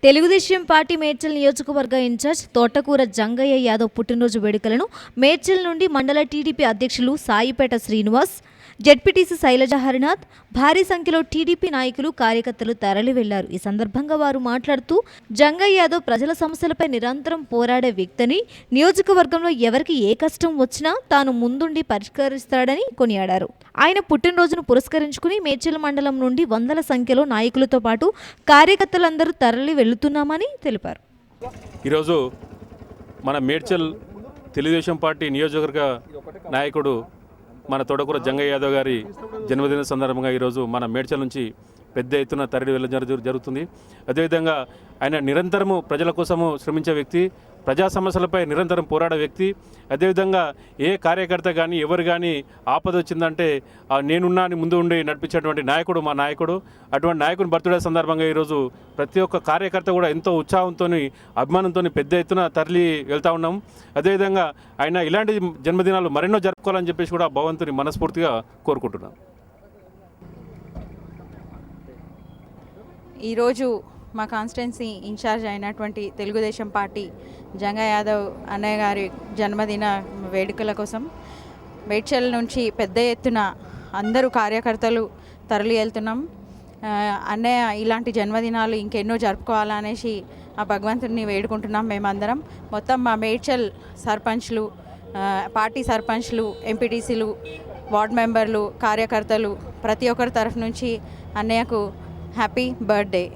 Telugu Desam party Medchal నియోజకవర్గ incharge తోటకూర జంగయ్య యాదవ్ పుట్టినరోజు వేడుకలను మేడ్చల్ నుండి మండల టీడీపీ అధ్యక్షులు సాయిపేట శ్రీనివాస్, జెడ్పీటీసీ శైలజ హరినాథ్, భారీ సంఖ్యలో టీడీపీ నాయకులు కార్యకర్తలు తరలి వెళ్లారు. ఈ సందర్భంగా వారు మాట్లాడుతూ జంగయ్య యాదవ్ ప్రజల సమస్యలపై నిరంతరం పోరాడే వ్యక్తిని, నియోజకవర్గంలో ఎవరికి ఏ కష్టం వచ్చినా తాను ముందుండి పరిష్కరిస్తాడని కొనియాడారు. ఆయన పుట్టినరోజును పురస్కరించుకుని మేడ్చల్ మండలం నుండి వందల సంఖ్యలో నాయకులతో పాటు కార్యకర్తలందరూ తరలి వెళ్తున్నామని తెలిపారు. ఈరోజు మన మేడ్చల్ తెలుగుదేశం పార్టీ నియోజకవర్గ నాయకుడు మన తోటకూర జంగయ్య యాదవ్ గారి జన్మదిన సందర్భంగా ఈరోజు మన మేడ్చల్ నుంచి పెద్ద ఎత్తున తరలి వెళ్ళడం జరుగుతుంది. అదేవిధంగా ఆయన నిరంతరము ప్రజల కోసము శ్రమించే వ్యక్తి, ప్రజా సమస్యలపై నిరంతరం పోరాడే వ్యక్తి. అదేవిధంగా ఏ కార్యకర్త కానీ ఎవరు కానీ ఆపద వచ్చిందంటే నేనున్నా అని ముందు ఉండి నడిపించేటువంటి నాయకుడు మా నాయకుడు. అటువంటి నాయకుని బర్త్డే సందర్భంగా ఈరోజు ప్రతి ఒక్క కార్యకర్త కూడా ఎంతో ఉత్సాహంతో అభిమానంతో పెద్ద ఎత్తున తరలి వెళ్తూ ఉన్నాం. అదేవిధంగా ఆయన ఇలాంటి జన్మదినాలు మరెన్నో జరుపుకోవాలని చెప్పేసి కూడా భగవంతుని మనస్ఫూర్తిగా కోరుకుంటున్నాం. ఈరోజు మా కాన్స్టిట్యున్సీ ఇన్ఛార్జ్ అయినటువంటి తెలుగుదేశం పార్టీ జంగయ్య యాదవ్ అన్నయ్య గారి జన్మదిన వేడుకల కోసం మేడ్చల్ నుంచి పెద్ద ఎత్తున అందరూ కార్యకర్తలు తరలి వెళ్తున్నాం. అన్నయ్య ఇలాంటి జన్మదినాలు ఇంకెన్నో జరుపుకోవాలనేసి ఆ భగవంతుడిని వేడుకుంటున్నాం. మేమందరం మొత్తం మా మేడ్చల్ సర్పంచ్లు, పార్టీ సర్పంచ్లు, ఎంపీటీసీలు, వార్డ్ మెంబర్లు, కార్యకర్తలు ప్రతి ఒక్కరి తరఫు నుంచి అన్నయ్యకు హ్యాపీ బర్త్డే.